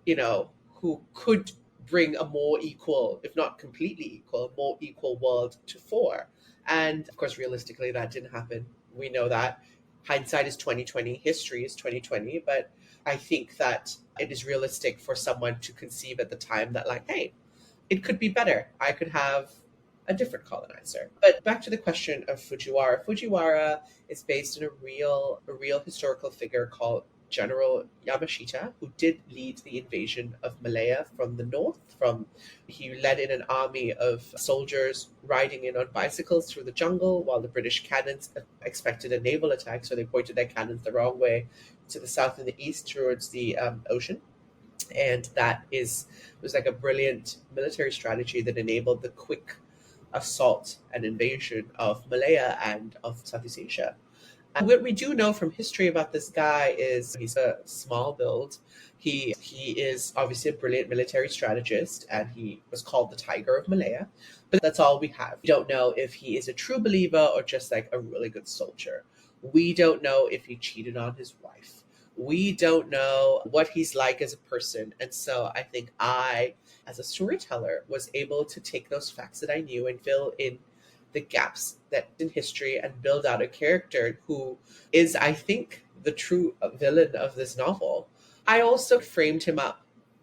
could bring a more equal, if not completely equal, a more equal world to fore. And of course, realistically, that didn't happen. We know that. Hindsight is 2020, history is 2020, but I think that it is realistic for someone to conceive at the time that, like, hey, it could be better. I could have a different colonizer. But back to the question of Fujiwara. Fujiwara is based on a real historical figure called General Yamashita, who did lead the invasion of Malaya from the north. He led in an army of soldiers riding in on bicycles through the jungle while the British cannons expected a naval attack, so they pointed their cannons the wrong way to the south and the east towards the ocean. And was like a brilliant military strategy that enabled the quick assault and invasion of Malaya and of Southeast Asia. And what we do know from history about this guy is he's a small build. He is obviously a brilliant military strategist, and he was called the Tiger of Malaya. But that's all we have. We don't know if he is a true believer or just like a really good soldier. We don't know if he cheated on his wife. We don't know what he's like as a person. And so I think I, as a storyteller, was able to take those facts that I knew and fill in the gaps that in history and build out a character who is, I think, the true villain of this novel. I also framed him up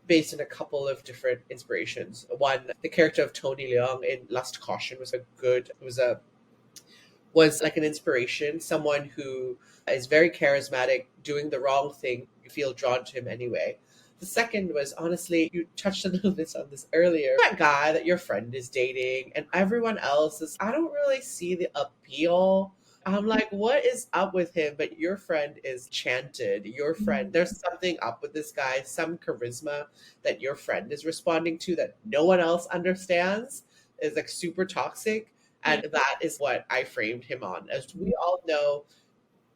based on a couple of different inspirations. One, the character of Tony Leung in Lust Caution was like an inspiration, someone who is very charismatic, doing the wrong thing, you feel drawn to him anyway. The second was, honestly, you touched a little bit on this earlier, that guy that your friend is dating and everyone else is, I don't really see the appeal. I'm like, what is up with him? But your friend is chanted. Your friend, there's something up with this guy, some charisma that your friend is responding to that no one else understands, is like super toxic. And that is what I framed him on. As we all know,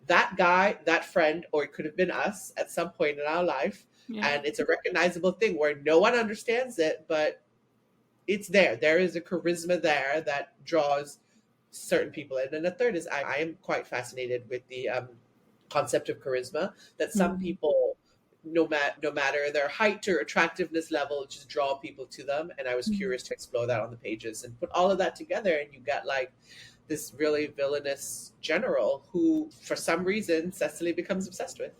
that guy, that friend, or it could have been us at some point in our life. Yeah. And it's a recognizable thing where no one understands it, but it's there. There is a charisma there that draws certain people in. And the third is I am quite fascinated with the concept of charisma, that some people, no matter their height or attractiveness level, just draw people to them. And I was curious to explore that on the pages and put all of that together, and you got like this really villainous general who, for some reason, Cecily becomes obsessed with.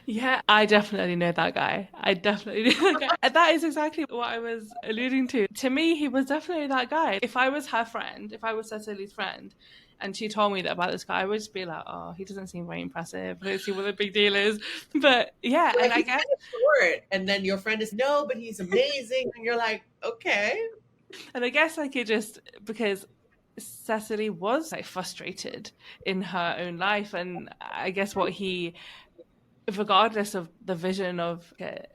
Yeah, I definitely know that guy. That is exactly what I was alluding to. To me, he was definitely that guy. If I was her friend, if I was Cecily's friend, and she told me that about this guy, I would just be like, oh, he doesn't seem very impressive. Let's see what the big deal is. But yeah, like, and I guess... short. And then your friend is, no, but he's amazing. And you're like, okay. And I guess like it just, because Cecily was like frustrated in her own life. And I guess what he... regardless of the vision of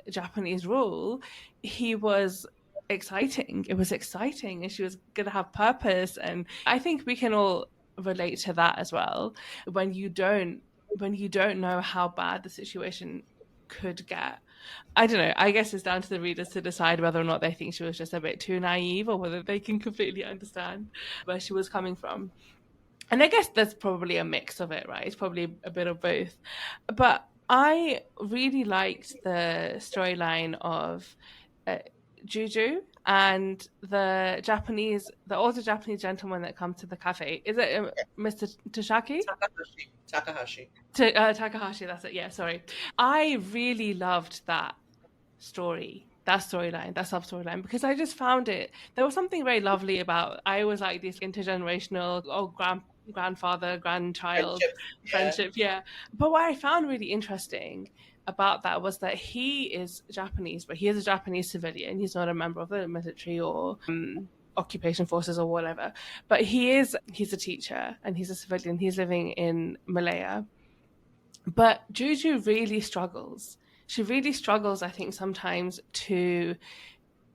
Japanese rule, he was exciting. It was exciting, and she was going to have purpose. And I think we can all relate to that as well. When you don't know how bad the situation could get. I don't know. I guess it's down to the readers to decide whether or not they think she was just a bit too naive, or whether they can completely understand where she was coming from. And I guess there's probably a mix of it, right? It's probably a bit of both. But I really liked the storyline of Juju and the older Japanese gentleman that comes to the cafe. Is it Mr. Takahashi? Takahashi, that's it. Yeah, sorry. I really loved that story. That storyline, that sub-storyline, because I just found there was something very lovely about, I always like these intergenerational, grandfather, grandchild friendship. Yeah. But what I found really interesting about that was that he is Japanese, but he is a Japanese civilian. He's not a member of the military or occupation forces or whatever. But he's a teacher, and he's a civilian. He's living in Malaya. But Juju really struggles. She really struggles, I think, sometimes to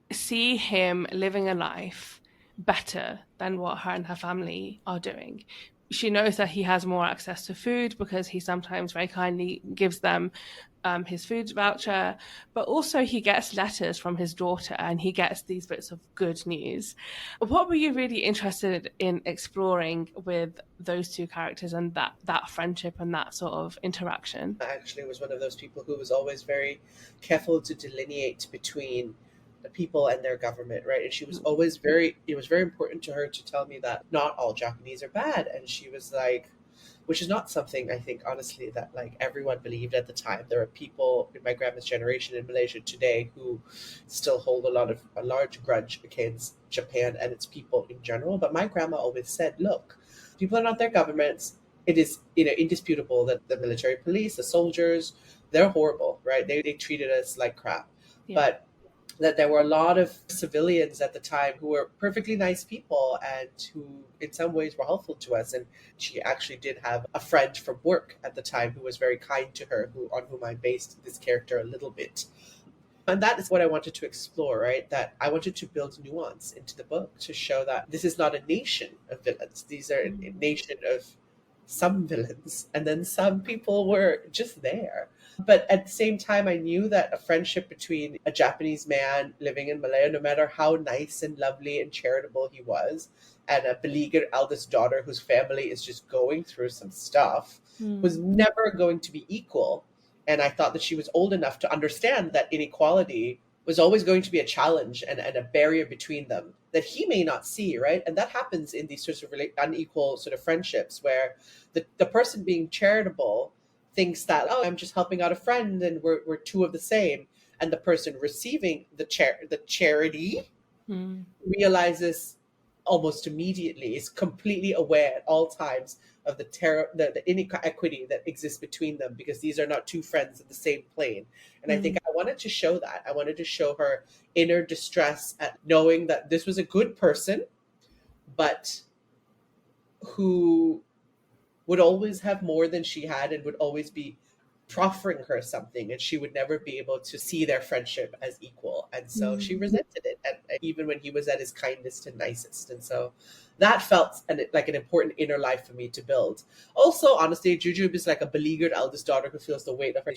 see him living a life better than what her and her family are doing. She knows that he has more access to food because he sometimes very kindly gives them his food voucher, but also he gets letters from his daughter, and he gets these bits of good news. What were you really interested in exploring with those two characters and that friendship and that sort of interaction? I actually was one of those people who was always very careful to delineate between the people and their government, right? And she was always it was very important to her to tell me that not all Japanese are bad. And she was like, which is not something I think, honestly, that like everyone believed at the time. There are people in my grandma's generation in Malaysia today who still hold a large grudge against Japan and its people in general. But my grandma always said, look, people are not their governments. It is, indisputable that the military police, the soldiers, they're horrible, right? They treated us like crap. Yeah. But that there were a lot of civilians at the time who were perfectly nice people and who in some ways were helpful to us. And she actually did have a friend from work at the time who was very kind to her, on whom I based this character a little bit. And that is what I wanted to explore, right? That I wanted to build nuance into the book to show that this is not a nation of villains. These are a nation of some villains, and then some people were just there. But at the same time, I knew that a friendship between a Japanese man living in Malaya, no matter how nice and lovely and charitable he was, and a beleaguered eldest daughter whose family is just going through some stuff, was never going to be equal. And I thought that she was old enough to understand that inequality was always going to be a challenge and a barrier between them that he may not see, right? And that happens in these sorts of unequal sort of friendships where the person being charitable thinks that, oh, I'm just helping out a friend and we're two of the same. And the person receiving the charity realizes almost immediately, is completely aware at all times of the inequity that exists between them, because these are not two friends in the same plane. And I think I wanted to show that. I wanted to show her inner distress at knowing that this was a good person, but who would always have more than she had and would always be proffering her something, and she would never be able to see their friendship as equal. And so she resented it, and even when he was at his kindest and nicest. And so that felt like an important inner life for me to build. Also, honestly, Jujube is like a beleaguered eldest daughter who feels the weight of her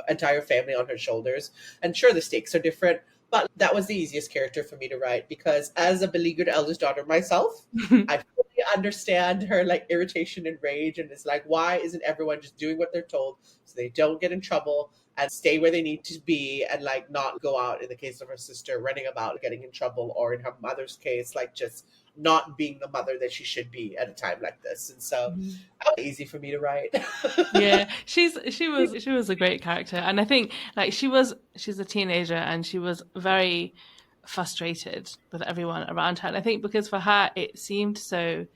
entire family on her shoulders. And sure, the stakes are different, but that was the easiest character for me to write, because as a beleaguered eldest daughter myself, I fully understand her like irritation and rage, and it's like, why isn't everyone just doing what they're told so they don't get in trouble and stay where they need to be, and like not go out, in the case of her sister, running about getting in trouble, or in her mother's case, like just not being the mother that she should be at a time like this. And so that was easy for me to write. Yeah, she was a great character, and I think like she's a teenager and she was very frustrated with everyone around her. And I think because for her it seemed so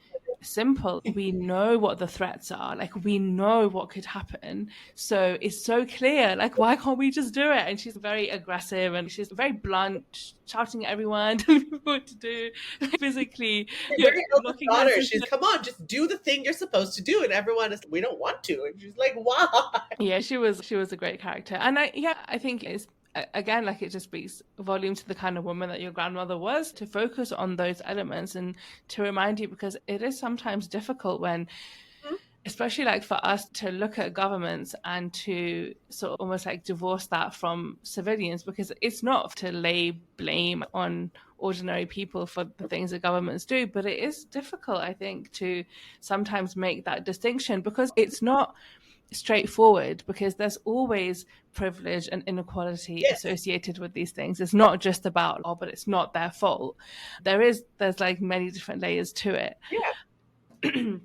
simple. We know what the threats are, like we know what could happen, so it's so clear, like why can't we just do it? And she's very aggressive and she's very blunt, shouting at everyone, telling people what to do, physically very eldest daughter, she's, come on, just do the thing you're supposed to do, and everyone is, we don't want to, and she's like, why? Yeah, she was a great character. And I think it's, again, like it just speaks volume to the kind of woman that your grandmother was, to focus on those elements and to remind you, because it is sometimes difficult when, especially like for us, to look at governments and to sort of almost like divorce that from civilians, because it's not to lay blame on ordinary people for the things that governments do, but it is difficult, I think, to sometimes make that distinction, because it's not straightforward, because there's always privilege and inequality associated with these things. It's not just about, oh, but it's not their fault. There's like many different layers to it.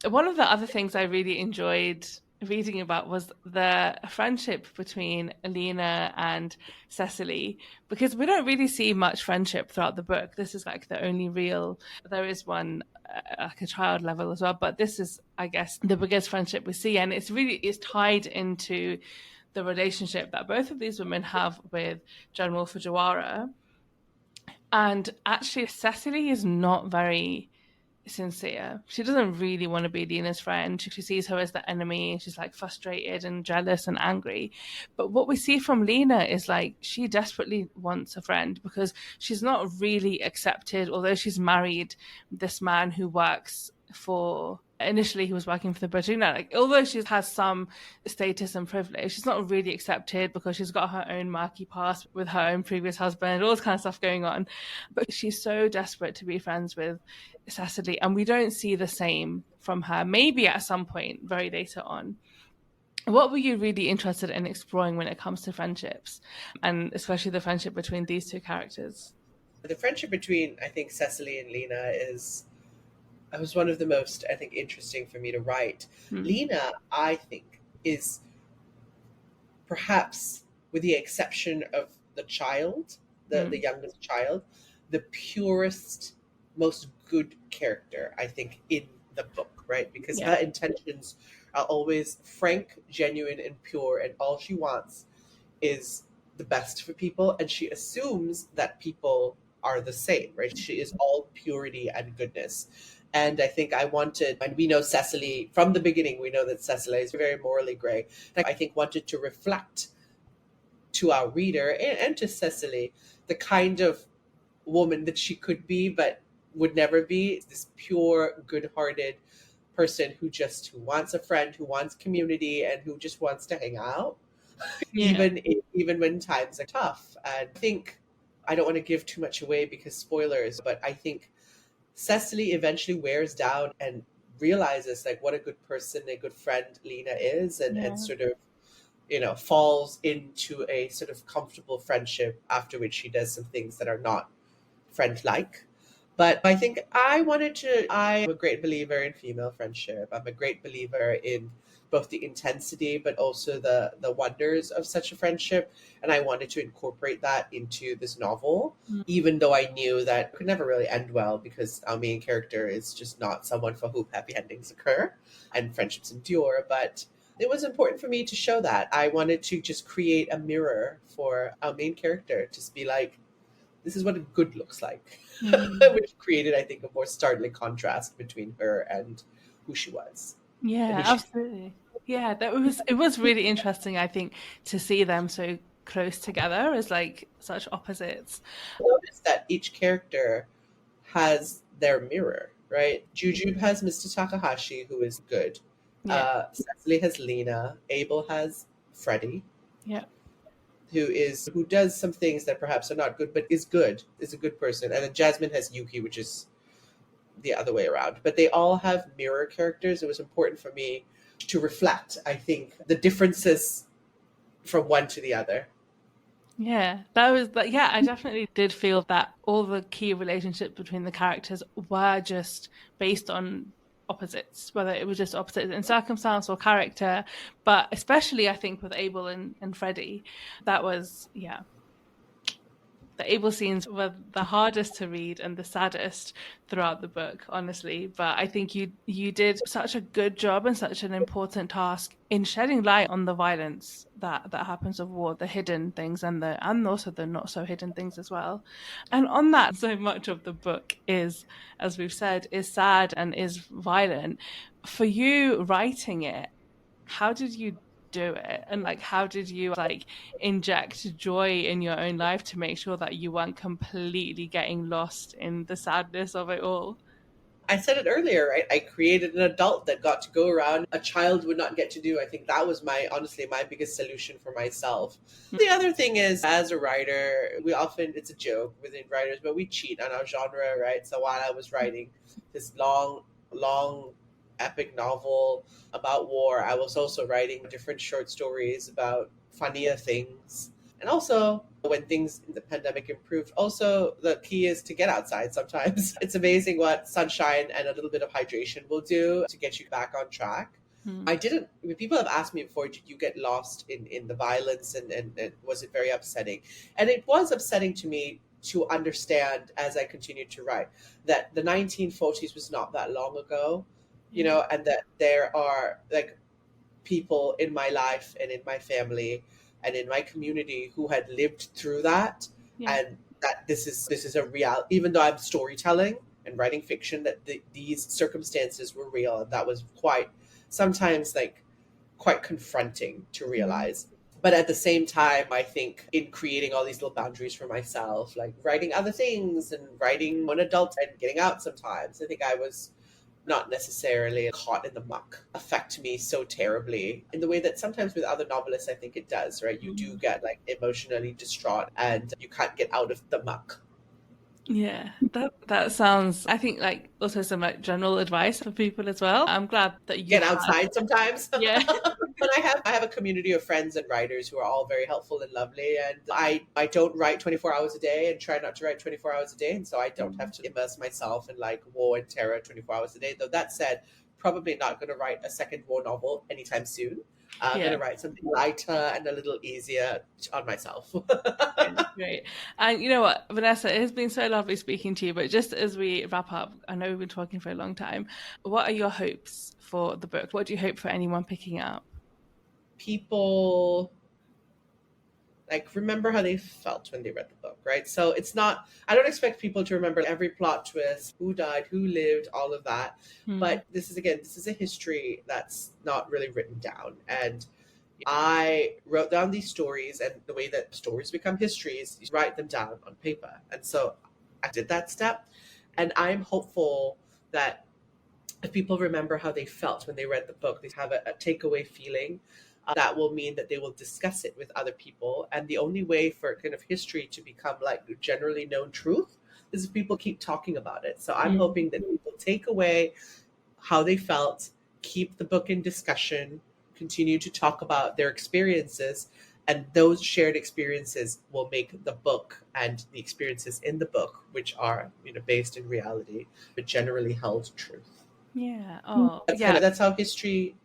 One of the other things I really enjoyed reading about was the friendship between Alina and Cecily, because we don't really see much friendship throughout the book. This is like the only real, there is one like a child level as well, but this is, I guess, the biggest friendship we see, and it's tied into the relationship that both of these women have with General Fujiwara. And actually Cecily is not very sincere. She doesn't really want to be Lena's friend. She sees her as the enemy, and she's like frustrated and jealous and angry. But what we see from Lena is like she desperately wants a friend, because she's not really accepted, although she's married this man who works for, initially he was working for the Bajuna. Like, although she has some status and privilege, she's not really accepted because she's got her own murky past with her own previous husband, all this kind of stuff going on. But she's so desperate to be friends with Cecily, and we don't see the same from her. Maybe at some point very later on. What were you really interested in exploring when it comes to friendships, and especially the friendship between these two characters? The friendship between, I think, Cecily and Lena is it was one of the most, I think, interesting for me to write. Mm. Lena, I think, is perhaps, with the exception of the child, the Mm. youngest child, the purest, most good character, I think, in the book, right? Because Yeah. her intentions are always frank, genuine, and pure, and all she wants is the best for people, and she assumes that people are the same, right? She is all purity and goodness. And I think I wanted, and we know Cecily from the beginning, we know that Cecily is very morally gray. I think wanted to reflect to our reader and to Cecily the kind of woman that she could be, but would never be, this pure, good hearted person who wants a friend, who wants community, and who just wants to hang out Yeah. even when times are tough. And I think, I don't want to give too much away because spoilers, but I think Cecily eventually wears down and realizes like what a good person, a good friend Lena is, and Yeah. sort of, falls into a sort of comfortable friendship, after which she does some things that are not friend like. But I think I'm a great believer in female friendship. I'm a great believer in both the intensity but also the wonders of such a friendship. And I wanted to incorporate that into this novel, Mm. even though I knew that it could never really end well because our main character is just not someone for whom happy endings occur and friendships endure. But it was important for me to show that. I wanted to just create a mirror for our main character, just be like, this is what a good looks like, Mm. which created, I think, a more startling contrast between her and who she was and Yeah, who she absolutely. Yeah, it was really interesting, I think, to see them so close together as like such opposites. noticed that each character has their mirror, right? Jujube has Mr. Takahashi, who is good. Yeah. Cecily has Lena. Abel has Freddie, Yeah. who does some things that perhaps are not good, but is good, is a good person. And then Jasmine has Yuki, which is the other way around. But they all have mirror characters. It was important for me to reflect, I think, the differences from one to the other. Yeah, that was that. Yeah, I definitely did feel that all the key relationships between the characters were just based on opposites, whether it was just opposites in circumstance or character. But especially, I think with Abel and Freddie, that was, yeah, the Abel scenes were the hardest to read and the saddest throughout the book, honestly. But I think you did such a good job and such an important task in shedding light on the violence that happens of war, the hidden things and also the not so hidden things as well. And on that, so much of the book is, as we've said, is sad and is violent. For you writing it, how did you do it, and like how did you like inject joy in your own life to make sure that you weren't completely getting lost in the sadness of it all? I said it earlier, right? I created an adult that got to go around a child would not get to do. I think that was honestly, my biggest solution for myself. The other thing is, as a writer, we often, it's a joke within writers, but we cheat on our genre, right? So while I was writing this long, epic novel about war, I was also writing different short stories about funnier things. And also, when things in the pandemic improved, also the key is to get outside sometimes. It's amazing what sunshine and a little bit of hydration will do to get you back on track. Mm. I didn't, people have asked me before, did you get lost in the violence, and was it very upsetting? And it was upsetting to me to understand as I continued to write that the 1940s was not that long ago, Yeah. and that there are like people in my life and in my family and in my community who had lived through that, Yeah. and that this is a real, even though I'm storytelling and writing fiction, that these circumstances were real, and that was quite sometimes like quite confronting to Mm. realize. But at the same time, I think in creating all these little boundaries for myself, like writing other things and writing one adult and getting out sometimes, I think I was not necessarily caught in the muck affect me so terribly in the way that sometimes with other novelists I think it does, right? You do Mm. get like emotionally distraught and you can't get out of the muck. Yeah, that sounds, I think, like also some like general advice for people as well. I'm glad that you Get had. outside sometimes. Yeah. But I have a community of friends and writers who are all very helpful and lovely. And I don't write 24 hours a day and try not to write 24 hours a day. And so I don't have to immerse myself in like war and terror 24 hours a day. Though that said, probably not going to write a second war novel anytime soon. I'm going to write something lighter and a little easier on myself. Great. And you know what, Vanessa, it has been so lovely speaking to you. But just as we wrap up, I know we've been talking for a long time. What are your hopes for the book? What do you hope for anyone picking it up? People like remember how they felt when they read the book, right? So it's not, I don't expect people to remember every plot twist, who died, who lived, all of that. But this is a history that's not really written down. And I wrote down these stories, and the way that stories become histories, you write them down on paper. And so I did that step. And I'm hopeful that if people remember how they felt when they read the book, they have a takeaway feeling. That will mean that they will discuss it with other people. And the only way for kind of history to become like generally known truth is if people keep talking about it. So I'm hoping that people take away how they felt, keep the book in discussion, continue to talk about their experiences, and those shared experiences will make the book and the experiences in the book, which are, you know, based in reality, but generally held truth. Yeah. That's how history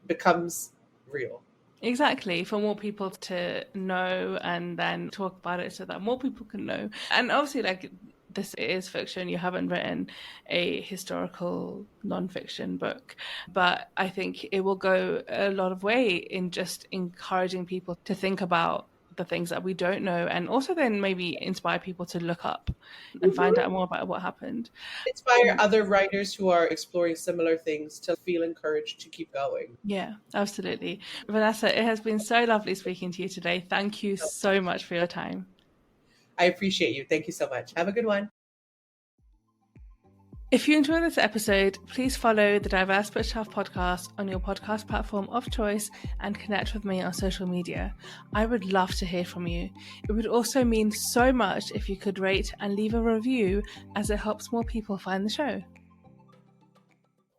becomes real. Exactly, for more people to know and then talk about it so that more people can know. And obviously, like, this is fiction. You haven't written a historical non-fiction book, but I think it will go a lot of way in just encouraging people to think about the things that we don't know, and also then maybe inspire people to look up and find out more about what happened. Inspire other writers who are exploring similar things to feel encouraged to keep going. Yeah, absolutely. Vanessa, it has been so lovely speaking to you today. Thank you so much for your time. I appreciate you. Thank you so much. Have a good one. If you enjoyed this episode, please follow the Diverse Bookshelf podcast on your podcast platform of choice and connect with me on social media. I would love to hear from you. It would also mean so much if you could rate and leave a review, as it helps more people find the show.